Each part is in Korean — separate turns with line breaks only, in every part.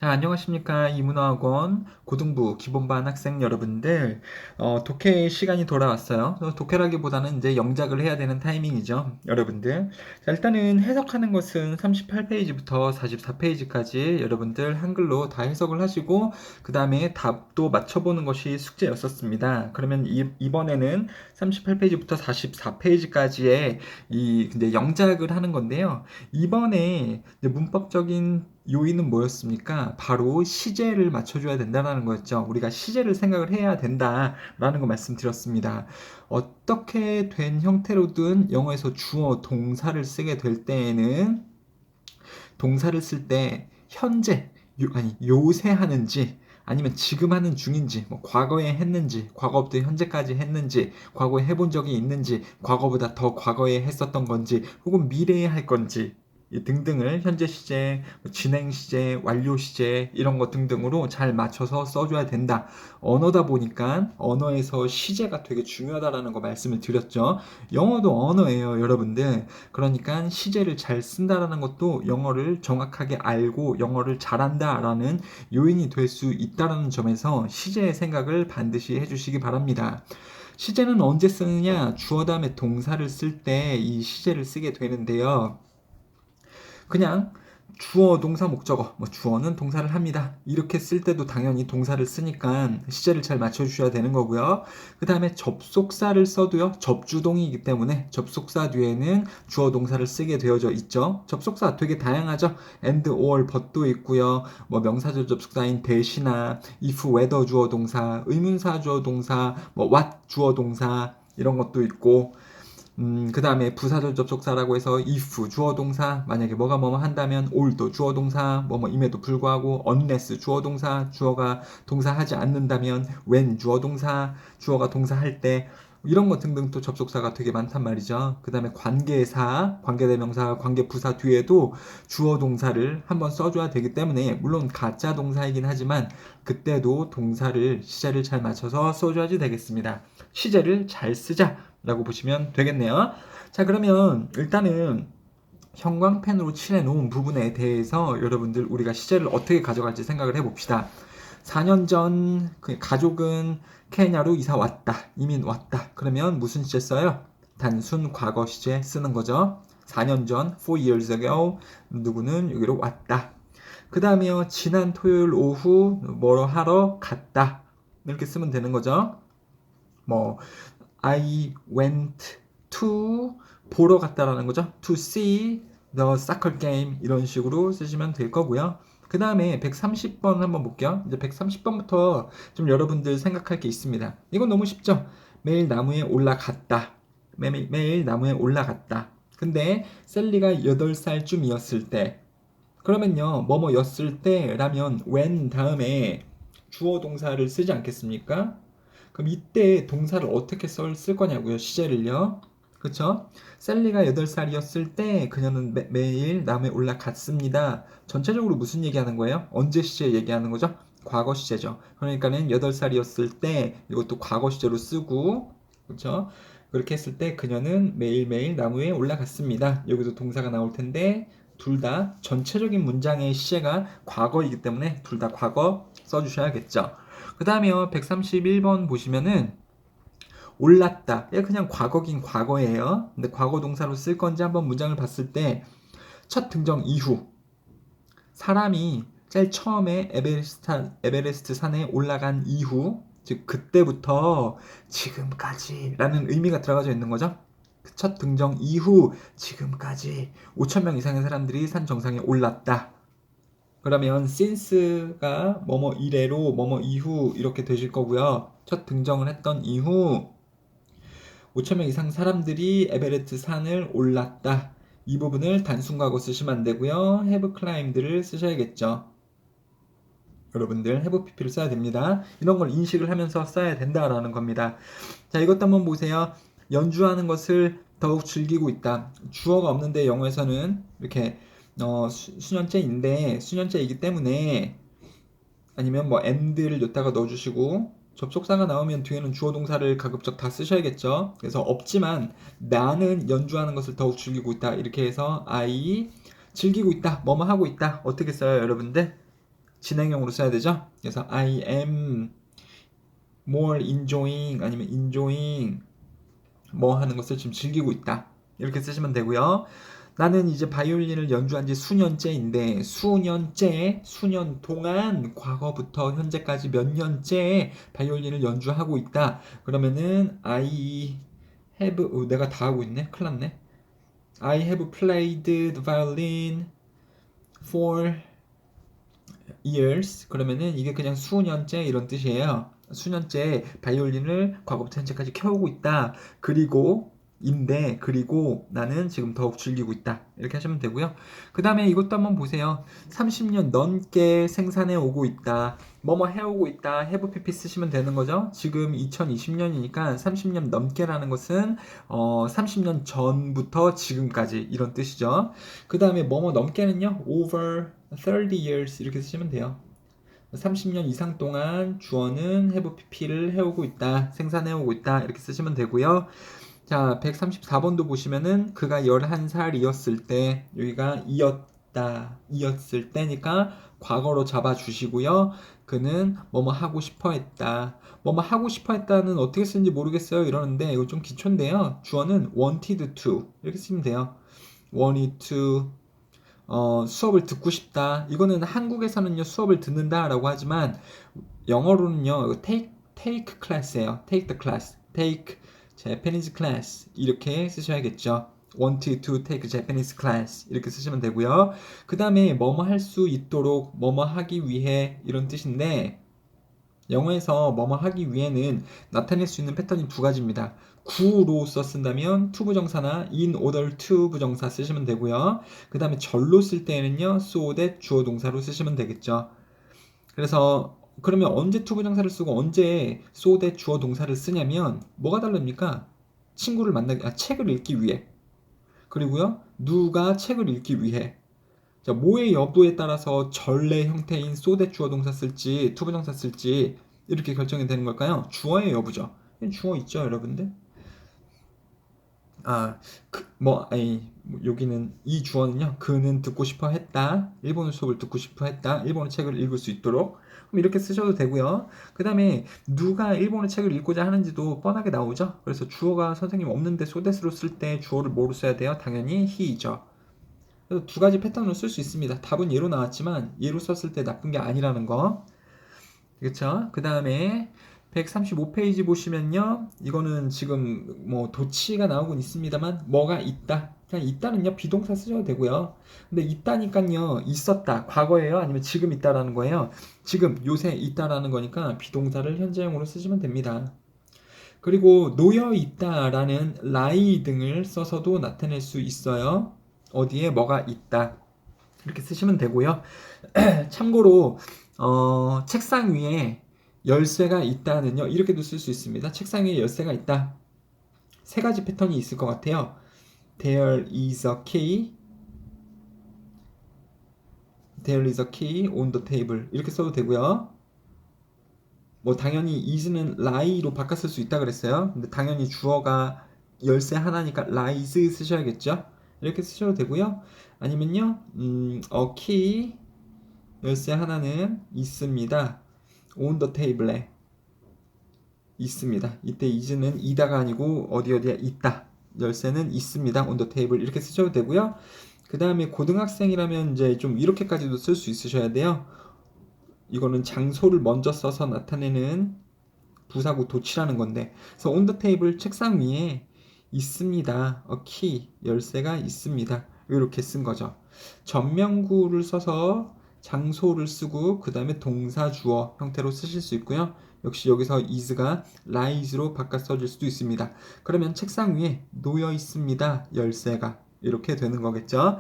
자, 안녕하십니까. 이문화학원 고등부 기본반 학생 여러분들. 독해 시간이 돌아왔어요. 독해라기보다는 이제 영작을 해야 되는 타이밍이죠. 여러분들. 자, 일단은 해석하는 것은 38페이지부터 44페이지까지 여러분들 한글로 다 해석을 하시고, 그 다음에 답도 맞춰보는 것이 숙제였었습니다. 그러면 이번에는 38페이지부터 44페이지까지의 이제 영작을 하는 건데요. 이번에 이제 문법적인 요인은 뭐였습니까? 바로 시제를 맞춰줘야 된다는 거였죠. 우리가 시제를 생각을 해야 된다라는 거 말씀드렸습니다. 어떻게 된 형태로든 영어에서 주어, 동사를 쓰게 될 때에는 동사를 쓸 때 현재, 요새 하는지 아니면 지금 하는 중인지, 뭐 과거에 했는지, 과거부터 현재까지 했는지, 과거에 해본 적이 있는지, 과거보다 더 과거에 했었던 건지, 혹은 미래에 할 건지, 등등을 현재 시제, 진행 시제, 완료 시제 이런 것 등등으로 잘 맞춰서 써줘야 된다. 언어다 보니까 언어에서 시제가 되게 중요하다라는 거 말씀을 드렸죠. 영어도 언어예요, 여러분들. 그러니까 시제를 잘 쓴다라는 것도 영어를 정확하게 알고 영어를 잘한다라는 요인이 될 수 있다라는 점에서 시제의 생각을 반드시 해주시기 바랍니다. 시제는 언제 쓰느냐? 주어 다음에 동사를 쓸 때 이 시제를 쓰게 되는데요. 그냥 주어, 동사, 목적어, 뭐 주어는 동사를 합니다. 이렇게 쓸 때도 당연히 동사를 쓰니까 시제를 잘 맞춰주셔야 되는 거고요. 그 다음에 접속사를 써도요. 접주동이기 때문에 접속사 뒤에는 주어, 동사를 쓰게 되어져 있죠. 접속사 되게 다양하죠. and, or, but도 있고요. 뭐 명사절 접속사인 대시나 if, whether 주어, 동사, 의문사 주어, 동사, 뭐 what 주어, 동사 이런 것도 있고 그 다음에 부사절 접속사라고 해서 if 주어 동사 만약에 뭐가 뭐뭐 한다면 올도 주어 동사 뭐뭐임에도 불구하고 unless 주어 동사 주어가 동사하지 않는다면 when 주어 동사 주어가 동사할 때 이런 것 등등 또 접속사가 되게 많단 말이죠. 그 다음에 관계사, 관계대명사, 관계부사 뒤에도 주어 동사를 한번 써줘야 되기 때문에 물론 가짜 동사이긴 하지만 그때도 동사를 시제를 잘 맞춰서 써줘야지 되겠습니다. 시제를 잘 쓰자라고 보시면 되겠네요. 자, 그러면 일단은 형광펜으로 칠해 놓은 부분에 대해서 여러분들 우리가 시제를 어떻게 가져갈지 생각을 해봅시다. 4년 전 그 가족은 케냐로 이사 왔다. 이민 왔다. 그러면 무슨 시제 써요? 단순 과거 시제 쓰는 거죠. 4년 전, 4 years ago, 누구는 여기로 왔다. 그 다음에요, 지난 토요일 오후 뭐로 하러 갔다. 이렇게 쓰면 되는 거죠. 뭐, I went to 보러 갔다라는 거죠. To see the soccer game 이런 식으로 쓰시면 될 거고요. 그 다음에 130번 한번 볼게요. 이제 130번부터 좀 여러분들 생각할 게 있습니다. 이건 너무 쉽죠? 매일 나무에 올라갔다. 매일 나무에 올라갔다. 근데 셀리가 8살쯤이었을 때 그러면요, 뭐뭐였을 때라면 when 다음에 주어 동사를 쓰지 않겠습니까? 그럼 이때 동사를 어떻게 쓸 거냐고요, 시제를요. 그쵸? 셀리가 8살이었을 때 그녀는 매일 나무에 올라갔습니다. 전체적으로 무슨 얘기하는 거예요? 언제 시제 얘기하는 거죠? 과거 시제죠. 그러니까는 8살이었을 때 이것도 과거 시제로 쓰고, 그쵸? 그렇게 했을 때 그녀는 매일매일 나무에 올라갔습니다. 여기도 동사가 나올 텐데 둘 다 전체적인 문장의 시제가 과거이기 때문에 둘 다 과거 써주셔야겠죠. 그 다음에요, 131번 보시면은 올랐다. 얘 그냥 과거긴 과거예요. 근데 과거 동사로 쓸 건지 한번 문장을 봤을 때 첫 등정 이후 사람이 제일 처음에 에베레스트 산에 올라간 이후 즉 그때부터 지금까지라는 의미가 들어가져 있는 거죠. 첫 등정 이후 지금까지 5,000명 이상의 사람들이 산 정상에 올랐다. 그러면 since가 뭐뭐 이래로 뭐뭐 이후 이렇게 되실 거고요. 첫 등정을 했던 이후 5,000명 이상 사람들이 에베레스트 산을 올랐다. 이 부분을 단순과거 쓰시면 안 되고요. have climbed를 쓰셔야겠죠. 여러분들 have pp를 써야 됩니다. 이런 걸 인식을 하면서 써야 된다라는 겁니다. 자, 이것도 한번 보세요. 연주하는 것을 더욱 즐기고 있다. 주어가 없는데 영어에서는 이렇게 수년째인데 수년째이기 때문에 아니면 뭐 and를 여기다가 넣어주시고 접속사가 나오면 뒤에는 주어 동사를 가급적 다 쓰셔야겠죠. 그래서 없지만 나는 연주하는 것을 더욱 즐기고 있다. 이렇게 해서 I 즐기고 있다. 뭐뭐 하고 있다. 어떻게 써요, 여러분들? 진행형으로 써야 되죠. 그래서 I am more enjoying 아니면 enjoying 뭐 하는 것을 지금 즐기고 있다. 이렇게 쓰시면 되고요. 나는 이제 바이올린을 연주한 지 수년째인데 수년 동안 과거부터 현재까지 몇 년째 바이올린을 연주하고 있다. 그러면은 I have 내가 다 하고 있네. 큰일 났네. I have played the violin for years. 그러면은 이게 그냥 수년째 이런 뜻이에요. 수년째 바이올린을 과거부터 현재까지 켜오고 있다. 그리고 나는 지금 더욱 즐기고 있다. 이렇게 하시면 되고요. 그 다음에 이것도 한번 보세요. 30년 넘게 생산해 오고 있다. 뭐뭐 해오고 있다. have pp 쓰시면 되는 거죠. 지금 2020년이니까 30년 넘게라는 것은 30년 전부터 지금까지 이런 뜻이죠. 그 다음에 뭐뭐 넘게는요. over 30 years 이렇게 쓰시면 돼요. 30년 이상 동안 주어는 have pp를 해오고 있다. 생산해오고 있다. 이렇게 쓰시면 되고요. 자, 134번도 보시면은 그가 11살이었을 때 여기가 이었을 때니까 과거로 잡아주시고요. 그는 뭐뭐 하고 싶어 했다. 뭐뭐 하고 싶어 했다는 어떻게 쓰는지 모르겠어요. 이러는데 이거 좀 기초인데요. 주어는 wanted to 이렇게 쓰면 돼요. wanted to 수업을 듣고 싶다. 이거는 한국에서는요 수업을 듣는다라고 하지만 영어로는요 take class예요. take the class, take Japanese class 이렇게 쓰셔야겠죠. want to take Japanese class 이렇게 쓰시면 되고요. 그 다음에 뭐뭐 할 수 있도록 뭐뭐 하기 위해 이런 뜻인데 영어에서 뭐뭐 하기 위해는 나타낼 수 있는 패턴이 두 가지입니다. 구로서 쓴다면 to 부정사나 in order to 부정사 쓰시면 되고요. 그 다음에 절로 쓸 때에는요 so that 주어 동사로 쓰시면 되겠죠. 그래서 그러면 언제 to 부정사를 쓰고 언제 so that 주어 동사를 쓰냐면 뭐가 다릅니까? 책을 읽기 위해. 그리고요 누가 책을 읽기 위해. 자, 뭐의 여부에 따라서 전래 형태인 so that 주어 동사 쓸지 to 부정사 쓸지 이렇게 결정이 되는 걸까요? 주어의 여부죠. 주어 있죠, 여러분들? 여기는 이 주어는요. 그는 듣고 싶어 했다. 일본어 수업을 듣고 싶어 했다. 일본어 책을 읽을 수 있도록. 그럼 이렇게 쓰셔도 되고요. 그 다음에 누가 일본어 책을 읽고자 하는지도 뻔하게 나오죠. 그래서 주어가 선생님 없는데 so that으로 쓸 때 주어를 뭐로 써야 돼요? 당연히 he이죠. 그래서 두 가지 패턴으로 쓸 수 있습니다. 답은 예로 나왔지만 예로 썼을 때 나쁜 게 아니라는 거. 그렇죠? 그 다음에 135페이지 보시면요. 이거는 지금 뭐 도치가 나오곤 있습니다만 뭐가 있다. 그냥 있다는요. 비동사 쓰셔도 되고요. 근데 있다니까요. 있었다. 과거예요? 아니면 지금 있다라는 거예요? 지금 요새 있다라는 거니까 비동사를 현재형으로 쓰시면 됩니다. 그리고 놓여 있다라는 lie 등을 써서도 나타낼 수 있어요. 어디에 뭐가 있다. 이렇게 쓰시면 되고요. 참고로 책상 위에 열쇠가 있다는요. 이렇게도 쓸 수 있습니다. 책상 위에 열쇠가 있다. 세 가지 패턴이 있을 것 같아요. There is a key. There is a key on the table. 이렇게 써도 되고요. 뭐 당연히 is는 lie로 바꿔 쓸 수 있다 그랬어요. 근데 당연히 주어가 열쇠 하나니까 lies 쓰셔야겠죠. 이렇게 쓰셔도 되고요. 아니면요. a key 열쇠 하나는 있습니다. on the table에 있습니다. 이때 is는 이다가 아니고 어디에 있다. 열쇠는 있습니다. on the table 이렇게 쓰셔도 되고요. 그 다음에 고등학생이라면 이제 좀 이렇게까지도 쓸 수 있으셔야 돼요. 이거는 장소를 먼저 써서 나타내는 부사구 도치라는 건데 그래서 on the table 책상 위에 있습니다. a key 열쇠가 있습니다. 이렇게 쓴 거죠. 전명구를 써서 장소를 쓰고 그 다음에 동사 주어 형태로 쓰실 수 있고요. 역시 여기서 is가 lies로 바꿔 써질 수도 있습니다. 그러면 책상 위에 놓여 있습니다. 열쇠가 이렇게 되는 거겠죠.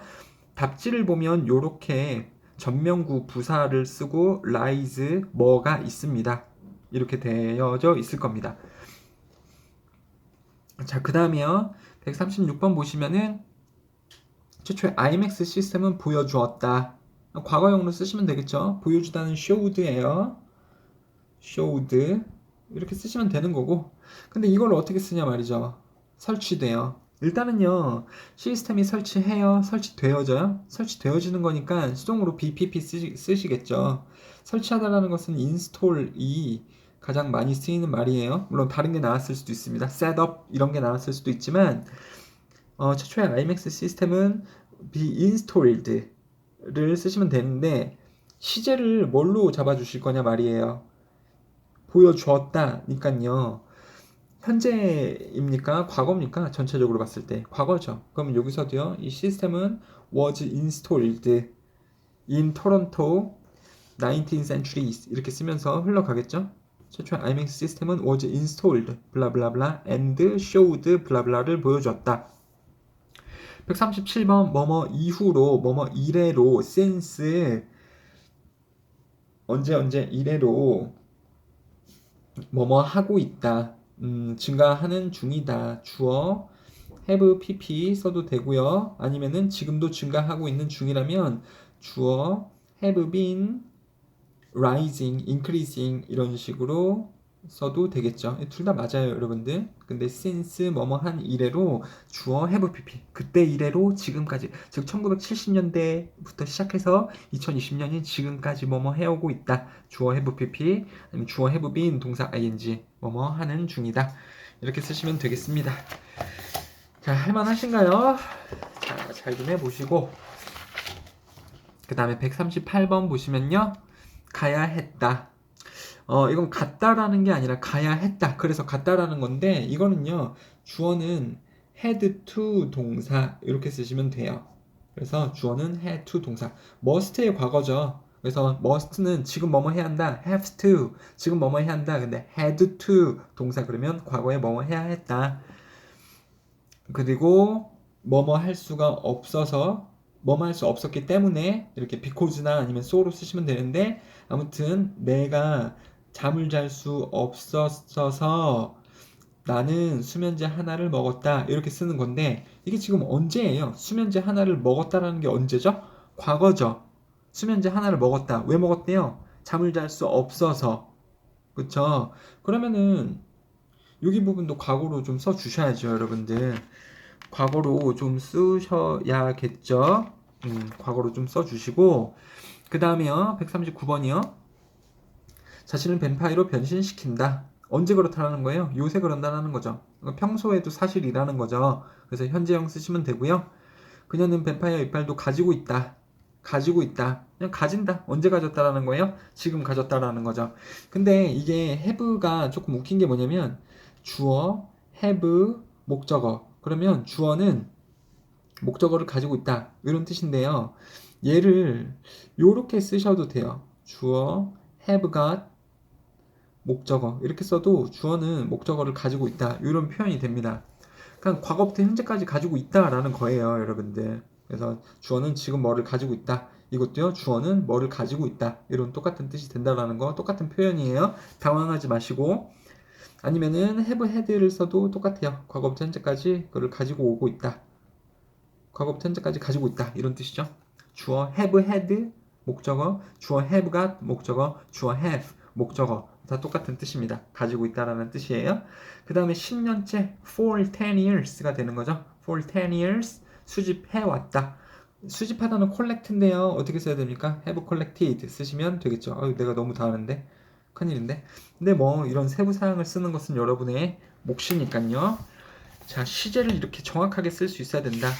답지를 보면 이렇게 전명구 부사를 쓰고 lies 뭐가 있습니다. 이렇게 되어져 있을 겁니다. 자, 그 다음에요. 136번 보시면은 최초의 IMAX 시스템은 보여주었다. 과거형으로 쓰시면 되겠죠. 보여주다는 showed예요. showed 이렇게 쓰시면 되는 거고 근데 이걸 어떻게 쓰냐 말이죠. 설치돼요. 일단은요. 시스템이 설치해요. 설치되어져요. 설치되어지는 거니까 수동으로 BPP 쓰시겠죠. 설치하다라는 것은 install이 가장 많이 쓰이는 말이에요. 물론 다른 게 나왔을 수도 있습니다. 셋업 이런 게 나왔을 수도 있지만 최초의 IMAX 시스템은 be installed를 쓰시면 되는데 시제를 뭘로 잡아주실 거냐 말이에요. 보여주었다니까요. 현재입니까? 과거입니까? 전체적으로 봤을 때 과거죠. 그럼 여기서도요. 이 시스템은 was installed in Toronto 19th century 이렇게 쓰면서 흘러가겠죠. 최초의 IMAX 시스템은 was installed 블라블라블라 and showed 블라블라를 보여주었다. 137번 뭐뭐 이후로 뭐뭐 이래로 since 언제 이래로 뭐뭐 하고 있다. 증가하는 중이다. 주어 have pp 써도 되고요. 아니면은 지금도 증가하고 있는 중이라면 주어 have been rising, increasing 이런 식으로 써도 되겠죠. 둘 다 맞아요, 여러분들. 근데 since 뭐뭐 한 이래로 주어 have pp. 그때 이래로 지금까지, 즉 1970년대부터 시작해서 2020년인 지금까지 뭐뭐 해오고 있다. 주어 have pp, 아니면 주어 have been 동사 ing 뭐뭐 하는 중이다. 이렇게 쓰시면 되겠습니다. 자, 할만하신가요? 자, 잘 좀 해보시고 그 다음에 138번 보시면요. 가야 했다. 이건 갔다라는 게 아니라 가야 했다. 그래서 갔다라는 건데 이거는요. 주어는 had to 동사 이렇게 쓰시면 돼요. 그래서 주어는 had to 동사. must의 과거죠. 그래서 must는 지금 뭐뭐 해야 한다. have to. 지금 뭐뭐 해야 한다. 근데 had to 동사 그러면 과거에 뭐뭐 해야 했다. 그리고 뭐뭐 할 수가 없어서 뭐뭐 할 수 없었기 때문에 이렇게 because나 아니면 so로 쓰시면 되는데 아무튼 내가 잠을 잘 수 없었어서 나는 수면제 하나를 먹었다 이렇게 쓰는 건데 이게 지금 언제예요? 수면제 하나를 먹었다라는 게 언제죠? 과거죠. 수면제 하나를 먹었다. 왜 먹었대요? 잠을 잘 수 없어서. 그쵸? 그러면은 여기 부분도 과거로 좀 써주셔야죠, 여러분들. 과거로 좀 쓰셔야겠죠. 과거로 좀 써주시고 그 다음에요. 139번이요. 자신을 뱀파이어로 변신시킨다. 언제 그렇다라는 거예요? 요새 그런다는 거죠. 평소에도 사실이라는 거죠. 그래서 현재형 쓰시면 되고요. 그녀는 뱀파이어 이빨도 가지고 있다. 가지고 있다. 그냥 가진다. 언제 가졌다라는 거예요? 지금 가졌다라는 거죠. 근데 이게 have가 조금 웃긴 게 뭐냐면 주어, have, 목적어. 그러면 주어는 목적어를 가지고 있다. 이런 뜻인데요. 얘를 요렇게 쓰셔도 돼요. 주어, have got, 목적어. 이렇게 써도 주어는 목적어를 가지고 있다. 이런 표현이 됩니다. 그냥 과거부터 현재까지 가지고 있다라는 거예요, 여러분들. 그래서 주어는 지금 뭐를 가지고 있다. 이것도요, 주어는 뭐를 가지고 있다. 이런 똑같은 뜻이 된다라는 거, 똑같은 표현이에요. 당황하지 마시고. 아니면은 have had를 써도 똑같아요. 과거부터 현재까지 그걸 가지고 오고 있다. 과거부터 현재까지 가지고 있다. 이런 뜻이죠. 주어 have had, 목적어, 주어 have got, 목적어, 주어 have, 목적어. 다 똑같은 뜻입니다. 가지고 있다라는 뜻이에요. 그 다음에 10년째 for 10 years가 되는 거죠. for 10 years 수집해왔다. 수집하다는 collect인데요. 어떻게 써야 됩니까? have collected 쓰시면 되겠죠. 내가 너무 다 아는데 큰일인데. 근데 뭐 이런 세부 사항을 쓰는 것은 여러분의 몫이니까요. 자, 시제를 이렇게 정확하게 쓸 수 있어야 된다.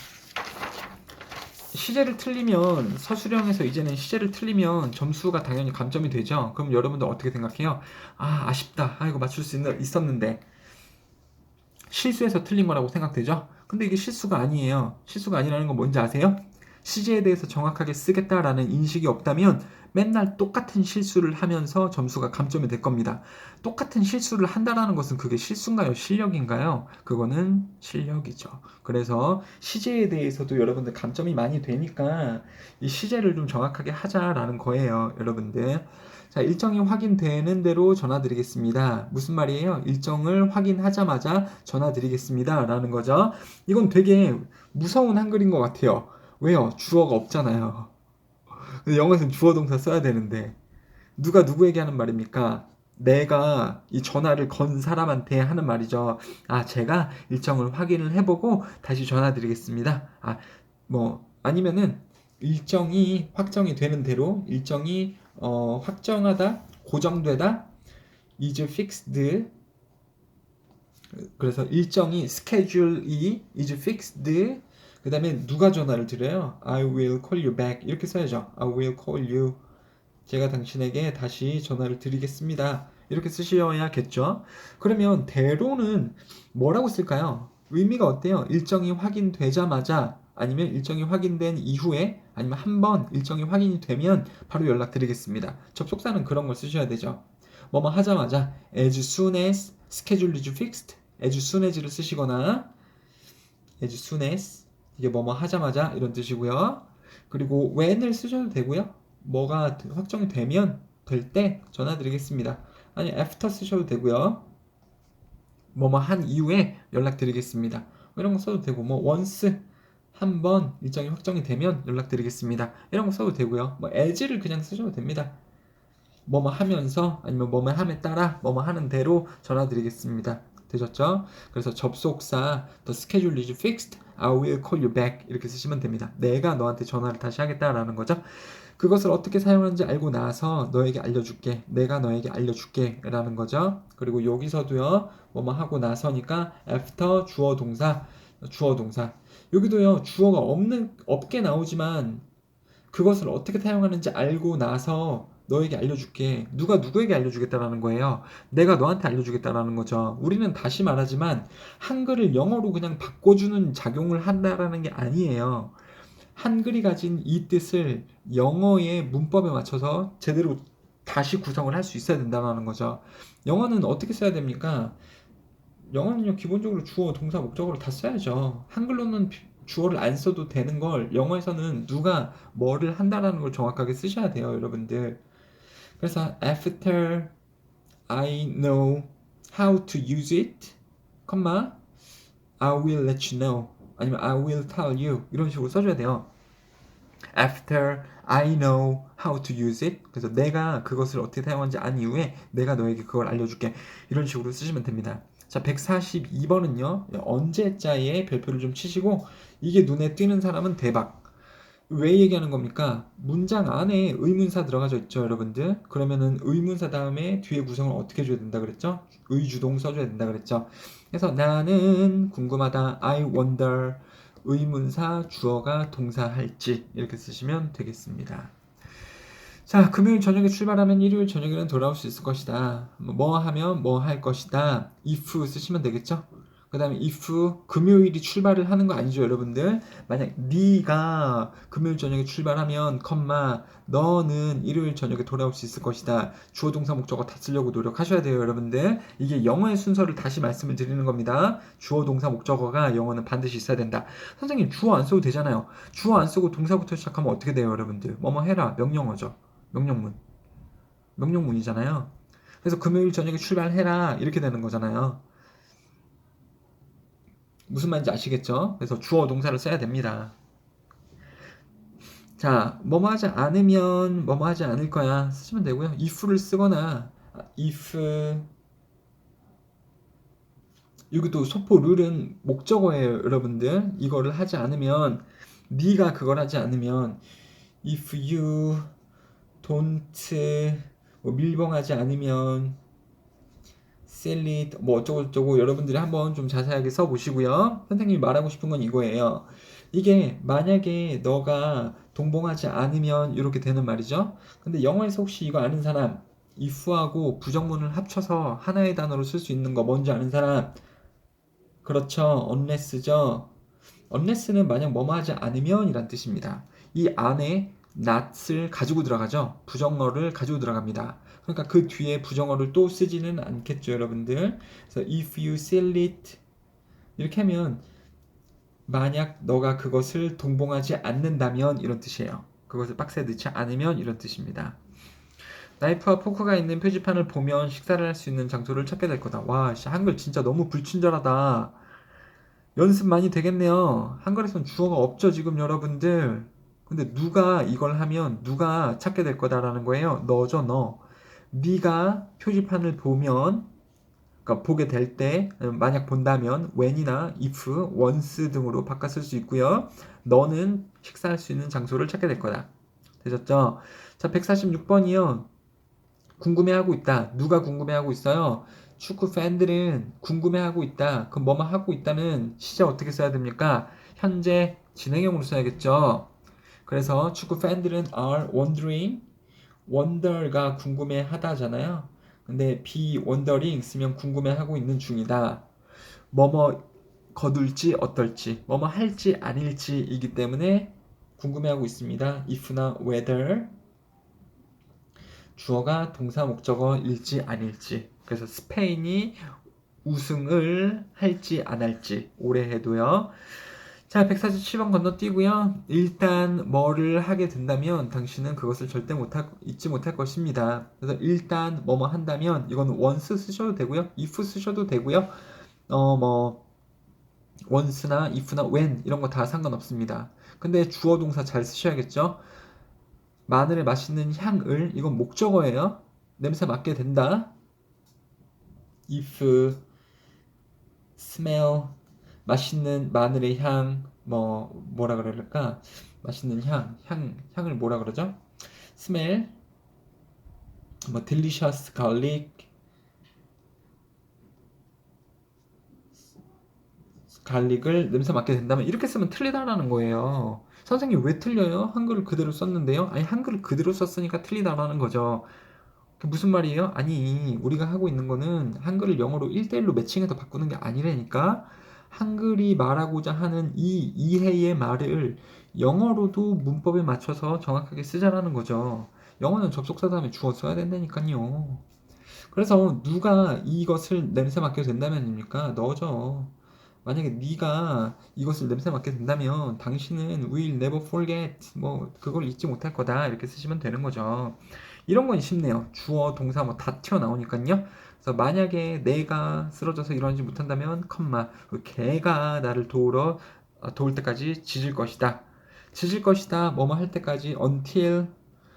시제를 틀리면 서술형에서 이제는 시제를 틀리면 점수가 당연히 감점이 되죠. 그럼 여러분들 어떻게 생각해요? 아쉽다. 이거 맞출 수 있었는데 실수해서 틀린 거라고 생각되죠? 근데 이게 실수가 아니에요. 실수가 아니라는 건 뭔지 아세요? 시제에 대해서 정확하게 쓰겠다라는 인식이 없다면 맨날 똑같은 실수를 하면서 점수가 감점이 될 겁니다. 똑같은 실수를 한다라는 것은 그게 실수인가요? 실력인가요? 그거는 실력이죠. 그래서 시제에 대해서도 여러분들 감점이 많이 되니까 이 시제를 좀 정확하게 하자라는 거예요, 여러분들. 자, 일정이 확인되는 대로 전화드리겠습니다. 무슨 말이에요? 일정을 확인하자마자 전화드리겠습니다. 라는 거죠. 이건 되게 무서운 한글인 것 같아요. 왜요? 주어가 없잖아요. 영어에서는 주어 동사 써야 되는데 누가 누구에게 하는 말입니까? 내가 이 전화를 건 사람한테 하는 말이죠. 제가 일정을 확인을 해보고 다시 전화드리겠습니다. 아니면은 일정이 확정이 되는 대로 일정이 확정하다, 고정되다, is fixed. 그래서 일정이 schedule이 is fixed. 그 다음에 누가 전화를 드려요? I will call you back 이렇게 써야죠. I will call you. 제가 당신에게 다시 전화를 드리겠습니다. 이렇게 쓰셔야겠죠. 그러면 대로는 뭐라고 쓸까요? 의미가 어때요? 일정이 확인되자마자 아니면 일정이 확인된 이후에 아니면 한번 일정이 확인이 되면 바로 연락드리겠습니다. 접속사는 그런 걸 쓰셔야 되죠. 뭐뭐 하자마자 as soon as schedule is fixed as soon as를 쓰시거나 as soon as 이게 뭐뭐 하자마자 이런 뜻이고요. 그리고 when을 쓰셔도 되고요. 뭐가 확정이 되면 될 때 전화 드리겠습니다. 아니 after 쓰셔도 되고요. 뭐뭐 한 이후에 연락드리겠습니다. 이런 거 써도 되고 뭐 once 한번 일정이 확정이 되면 연락드리겠습니다. 이런 거 써도 되고요. 뭐 as를 그냥 쓰셔도 됩니다. 뭐뭐 하면서 아니면 뭐뭐 함에 따라 뭐뭐 하는 대로 전화 드리겠습니다. 되셨죠? 그래서 접속사 the schedule is fixed, I will call you back 이렇게 쓰시면 됩니다. 내가 너한테 전화를 다시 하겠다라는 거죠. 그것을 어떻게 사용하는지 알고 나서 너에게 알려줄게. 내가 너에게 알려줄게 라는 거죠. 그리고 여기서도요. 뭐뭐 하고 나서니까 after 주어 동사 여기도요. 주어가 없게 나오지만 그것을 어떻게 사용하는지 알고 나서 너에게 알려줄게. 누가 누구에게 알려주겠다라는 거예요. 내가 너한테 알려주겠다라는 거죠. 우리는 다시 말하지만 한글을 영어로 그냥 바꿔주는 작용을 한다라는 게 아니에요. 한글이 가진 이 뜻을 영어의 문법에 맞춰서 제대로 다시 구성을 할 수 있어야 된다는 거죠. 영어는 어떻게 써야 됩니까? 영어는요, 기본적으로 주어, 동사, 목적어를 다 써야죠. 한글로는 주어를 안 써도 되는 걸 영어에서는 누가 뭐를 한다라는 걸 정확하게 쓰셔야 돼요, 여러분들. 그래서 after I know how to use it, I will let you know. 아니면 I will tell you. 이런 식으로 써줘야 돼요. After I know how to use it. 그래서 내가 그것을 어떻게 사용하는지 안 이후에 내가 너에게 그걸 알려줄게. 이런 식으로 쓰시면 됩니다. 자, 142번은요. 언제자에 별표를 좀 치시고 이게 눈에 띄는 사람은 대박. 왜 얘기하는 겁니까? 문장 안에 의문사 들어가져 있죠, 여러분들. 그러면은 의문사 다음에 뒤에 구성을 어떻게 줘야 된다 그랬죠? 의주동 써줘야 된다 그랬죠. 그래서 나는 궁금하다. I wonder. 의문사 주어가 동사할지 이렇게 쓰시면 되겠습니다. 자, 금요일 저녁에 출발하면 일요일 저녁에는 돌아올 수 있을 것이다. 뭐 하면 뭐 할 것이다. if 쓰시면 되겠죠? 그 다음에 if 금요일이 출발을 하는 거 아니죠, 여러분들? 만약 네가 금요일 저녁에 출발하면 너는 일요일 저녁에 돌아올 수 있을 것이다. 주어 동사 목적어 다 쓰려고 노력하셔야 돼요, 여러분들. 이게 영어의 순서를 다시 말씀을 드리는 겁니다. 주어 동사 목적어가 영어는 반드시 있어야 된다. 선생님 주어 안 써도 되잖아요. 주어 안 쓰고 동사부터 시작하면 어떻게 돼요, 여러분들? 뭐뭐 해라. 명령어죠. 명령문이잖아요. 그래서 금요일 저녁에 출발해라 이렇게 되는 거잖아요. 무슨 말인지 아시겠죠? 그래서 주어 동사를 써야 됩니다. 자, 뭐뭐 하지 않으면 뭐뭐 하지 않을 거야 쓰시면 되고요. if를 쓰거나 if 여기도 소포 룰은 목적어예요, 여러분들. 이거를 하지 않으면 네가 그걸 하지 않으면 if you don't 뭐 밀봉하지 않으면 sell it 뭐 어쩌고저쩌고 여러분들이 한번 좀 자세하게 써보시고요. 선생님이 말하고 싶은 건 이거예요. 이게 만약에 너가 동봉하지 않으면 이렇게 되는 말이죠. 근데 영어에서 혹시 이거 아는 사람 if하고 부정문을 합쳐서 하나의 단어로 쓸 수 있는 거 뭔지 아는 사람? 그렇죠. unless죠. unless는 만약 뭐뭐 하지 않으면 이란 뜻입니다. 이 안에 not을 가지고 들어가죠. 부정어를 가지고 들어갑니다. 그러니까 그 뒤에 부정어를 또 쓰지는 않겠죠, 여러분들. 그래서 if you sell it 이렇게 하면 만약 너가 그것을 동봉하지 않는다면 이런 뜻이에요. 그것을 박스에 넣지 않으면 이런 뜻입니다. 나이프와 포크가 있는 표지판을 보면 식사를 할 수 있는 장소를 찾게 될 거다. 와, 한글 진짜 너무 불친절하다. 연습 많이 되겠네요. 한글에선 주어가 없죠, 지금 여러분들. 근데 누가 이걸 하면 누가 찾게 될 거다라는 거예요. 너죠, 너. 네가 표지판을 보면, 그러니까 보게 될 때, 만약 본다면 when이나 if, once 등으로 바꿔 쓸 수 있고요. 너는 식사할 수 있는 장소를 찾게 될 거다. 되셨죠? 자, 146번이요. 궁금해하고 있다. 누가 궁금해하고 있어요? 축구 팬들은 궁금해하고 있다. 그럼 뭐만 하고 있다는 시제 어떻게 써야 됩니까? 현재 진행형으로 써야겠죠? 그래서 축구 팬들은 are wondering, wonder가 궁금해하다잖아요. 근데 be wondering 쓰면 궁금해하고 있는 중이다. 뭐뭐 거둘지 어떨지, 뭐뭐 할지 아닐지이기 때문에 궁금해하고 있습니다. if나 whether 주어가 동사 목적어일지 아닐지. 그래서 스페인이 우승을 할지 안 할지 올해 해도요. 자, 147번 건너뛰고요. 일단 뭐를 하게 된다면 당신은 그것을 절대 잊지 못할 것입니다. 그래서 일단 뭐뭐 한다면 이건 once 쓰셔도 되고요. if 쓰셔도 되고요. 뭐 once나 if나 when 이런 거 다 상관없습니다. 근데 주어 동사 잘 쓰셔야겠죠? 마늘의 맛있는 향을 이건 목적어예요. 냄새 맡게 된다. if smell 맛있는 마늘의 향 뭐라 그럴까? 맛있는 향을 뭐라 그러죠? smell delicious garlic 갈릭을 냄새 맡게 된다면 이렇게 쓰면 틀리다라는 거예요. 선생님 왜 틀려요? 한글을 그대로 썼는데요? 아니 한글을 그대로 썼으니까 틀리다라는 거죠. 그게 무슨 말이에요? 아니 우리가 하고 있는 거는 한글을 영어로 1대1로 매칭해서 바꾸는 게 아니라니까. 한글이 말하고자 하는 이 이해의 말을 영어로도 문법에 맞춰서 정확하게 쓰자라는 거죠. 영어는 접속사 다음에 주어 써야 된다니까요. 그래서 누가 이것을 냄새 맡게 된다면입니까? 너죠. 만약에 네가 이것을 냄새 맡게 된다면 당신은 will never forget 그걸 잊지 못할 거다 이렇게 쓰시면 되는 거죠. 이런 건 쉽네요. 주어 동사 다 튀어나오니까요. 그래서 만약에 내가 쓰러져서 일어나지 못한다면 컴마 걔가 나를 도울 때까지 짖을 것이다. 짖을 것이다 뭐뭐 할 때까지 until.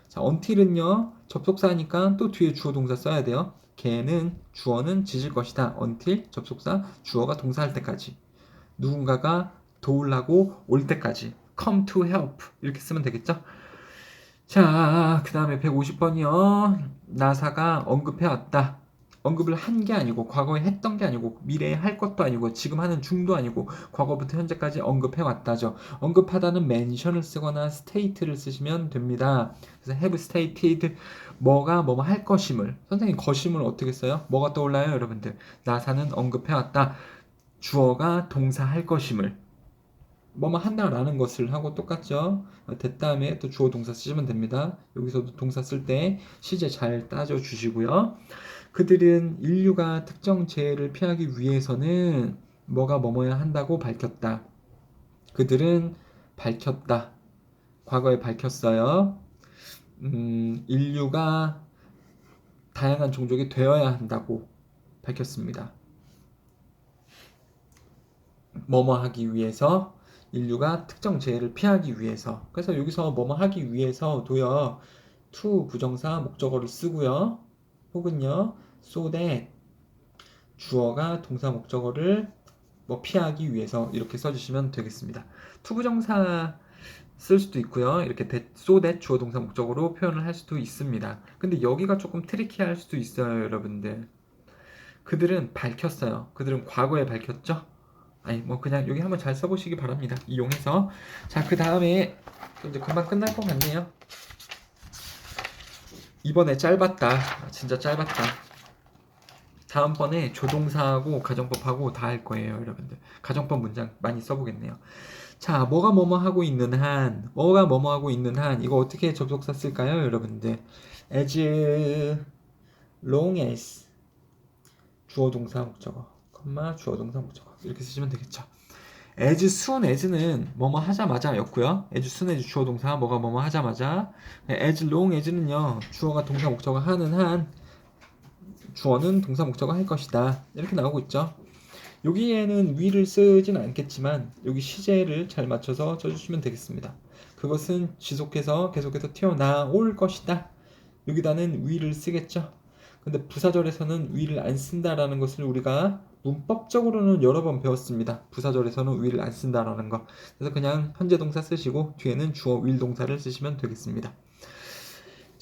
자, until은요 접속사니까 또 뒤에 주어 동사 써야 돼요. 걔는 주어는 짖을 것이다. until 접속사 주어가 동사할 때까지. 누군가가 도우려고 올 때까지 come to help 이렇게 쓰면 되겠죠? 자, 그 다음에 150번이요. 나사가 언급해왔다. 언급을 한 게 아니고 과거에 했던 게 아니고 미래에 할 것도 아니고 지금 하는 중도 아니고 과거부터 현재까지 언급해왔다죠. 언급하다는 mention을 쓰거나 state를 쓰시면 됩니다. 그래서 have stated 뭐가 뭐뭐 할 것임을. 선생님 것임을 어떻게 써요? 뭐가 떠올라요 여러분들? 나사는 언급해왔다. 주어가 동사 할 것임을 뭐뭐 한다라는 것을 하고 똑같죠. 됐다음에 또 주어 동사 쓰시면 됩니다. 여기서도 동사 쓸 때 시제 잘 따져 주시고요. 그들은 인류가 특정 재해를 피하기 위해서는 뭐가 뭐뭐야 한다고 밝혔다. 그들은 밝혔다. 과거에 밝혔어요. 인류가 다양한 종족이 되어야 한다고 밝혔습니다. 뭐뭐 하기 위해서 인류가 특정 재해를 피하기 위해서. 그래서 여기서 뭐뭐 하기 위해서도요. to 부정사 목적어를 쓰고요. 혹은요. so that 주어가 동사 목적어를 피하기 위해서 이렇게 써주시면 되겠습니다. to 부정사 쓸 수도 있고요. 이렇게 so that 주어 동사 목적어로 표현을 할 수도 있습니다. 근데 여기가 조금 트리키할 수도 있어요, 여러분들. 그들은 밝혔어요. 그들은 과거에 밝혔죠. 아니 그냥 여기 한번 잘 써보시기 바랍니다. 이용해서. 자, 그 다음에 이제 금방 끝날 것 같네요. 이번에 짧았다. 진짜 짧았다. 다음번에 조동사하고 가정법하고 다 할 거예요, 여러분들. 가정법 문장 많이 써보겠네요. 자, 뭐가 뭐뭐 하고 있는 한, 이거 어떻게 접속사 쓸까요, 여러분들? as long as 주어 동사 목적어, 주어 동사 목적어 이렇게 쓰시면 되겠죠. as soon as는 뭐뭐 하자마자 였고요. as soon as 주어 동사 뭐뭐 하자마자. as long as는요 주어가 동사 목적어 하는 한 주어는 동사 목적어 할 것이다 이렇게 나오고 있죠. 여기에는 will을 쓰진 않겠지만 여기 시제를 잘 맞춰서 써주시면 되겠습니다. 그것은 계속해서 튀어나올 것이다. 여기다는 will을 쓰겠죠. 근데 부사절에서는 will을 안 쓴다라는 것을 우리가 문법적으로는 여러 번 배웠습니다. 부사절에서는 will을 안 쓴다라는 거. 그래서 그냥 현재 동사 쓰시고 뒤에는 주어 will 동사를 쓰시면 되겠습니다.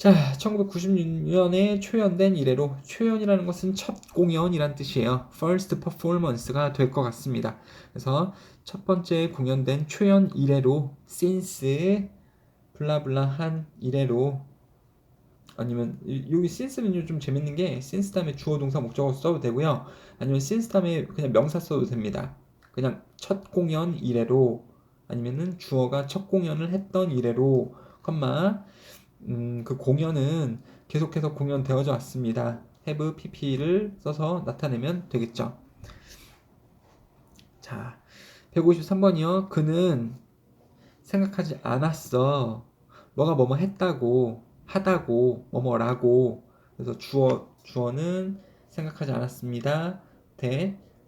자, 1996년에 초연된 이래로 초연이라는 것은 첫 공연이란 뜻이에요. First performance가 될 것 같습니다. 그래서 첫 번째 공연된 초연 이래로 since 블라블라한 이래로 아니면 여기 since는요 좀 재밌는 게 since 다음에 주어 동사 목적어 써도 되고요. 아니면 since 다음에 그냥 명사 써도 됩니다. 그냥 첫 공연 이래로 아니면은 주어가 첫 공연을 했던 이래로 컴마 그 공연은 계속해서 공연되어져 왔습니다. have pp를 써서 나타내면 되겠죠. 자, 153번이요. 그는 생각하지 않았어. 뭐가 뭐뭐 했다고, 하다고, 뭐뭐라고. 그래서 주어는 생각하지 않았습니다.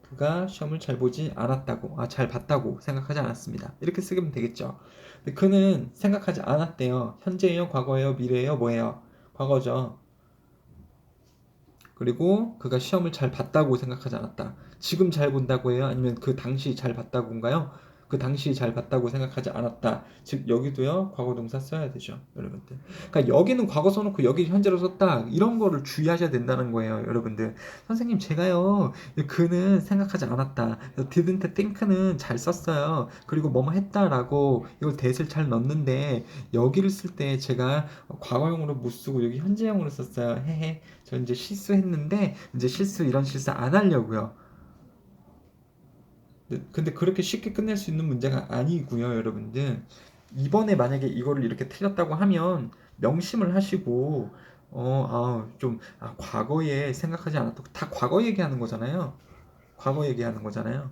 그가 시험을 잘 보지 않았다고, 잘 봤다고 생각하지 않았습니다. 이렇게 쓰면 되겠죠. 근데 그는 생각하지 않았대요. 현재예요, 과거예요, 미래예요, 뭐예요? 과거죠. 그리고 그가 시험을 잘 봤다고 생각하지 않았다. 지금 잘 본다고 해요? 아니면 그 당시 잘 봤다고인가요? 그 당시 잘 봤다고 생각하지 않았다. 즉 여기도요 과거 동사 써야 되죠, 여러분들. 그러니까 여기는 과거 써놓고 여기 현재로 썼다. 이런 거를 주의하셔야 된다는 거예요, 여러분들. 선생님 제가요 그는 생각하지 않았다. didn't think는 잘 썼어요. 그리고 뭐뭐 했다라고 이걸 that을 잘 넣는데 여기를 쓸 때 제가 과거형으로 못 쓰고 여기 현재형으로 썼어요. 헤헤. 저 이제 실수했는데 이제 이런 실수 안 하려고요. 근데 그렇게 쉽게 끝낼 수 있는 문제가 아니고요, 여러분들. 이번에 만약에 이거를 이렇게 틀렸다고 하면 명심을 하시고 과거에 생각하지 않았다고 다 과거 얘기하는 거잖아요. 과거 얘기하는 거잖아요.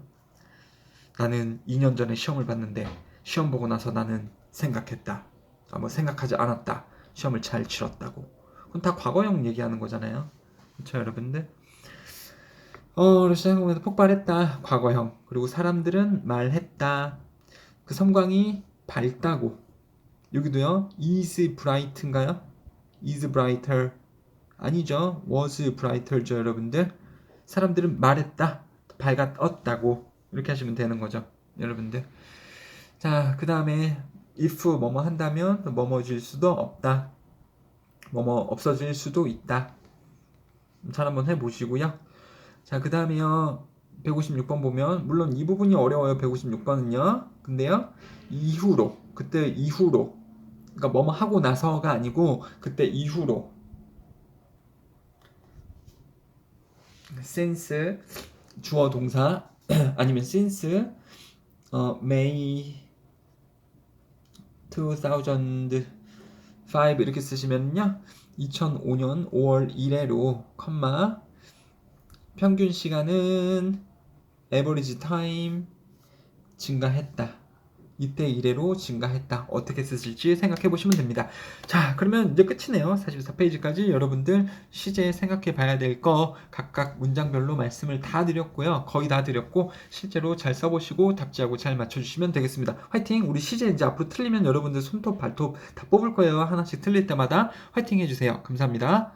나는 2년 전에 시험을 봤는데 시험 보고 나서 나는 생각했다. 생각하지 않았다. 시험을 잘 치렀다고. 그건 다 과거형 얘기하는 거잖아요. 그렇죠, 여러분들? 러시아 항공에서 폭발했다. 과거형. 그리고 사람들은 말했다. 그 섬광이 밝다고. 여기도요. is bright인가요? is brighter. 아니죠. was brighter죠, 여러분들. 사람들은 말했다. 밝았다고. 이렇게 하시면 되는 거죠, 여러분들. 자, 그 다음에 if 뭐뭐 한다면 뭐뭐질 수도 없다. 뭐뭐 없어질 수도 있다. 잘 한번 해보시고요. 자, 그 다음에요. 156번 보면 물론 이 부분이 어려워요. 156번은요. 근데요. 이후로 그때 이후로 그러니까 뭐뭐 하고 나서가 아니고 그때 이후로 since 주어 동사 아니면 since May 2005 이렇게 쓰시면요. 2005년 5월 1회로 컴마 평균 시간은 average time 증가했다. 이때 이래로 증가했다. 어떻게 쓰실지 생각해 보시면 됩니다. 자, 그러면 이제 끝이네요. 44페이지까지 여러분들 시제 생각해 봐야 될 거 각각 문장별로 말씀을 다 드렸고요. 거의 다 드렸고 실제로 잘 써보시고 답지하고 잘 맞춰주시면 되겠습니다. 화이팅! 우리 시제 이제 앞으로 틀리면 여러분들 손톱 발톱 다 뽑을 거예요. 하나씩 틀릴 때마다 화이팅 해주세요. 감사합니다.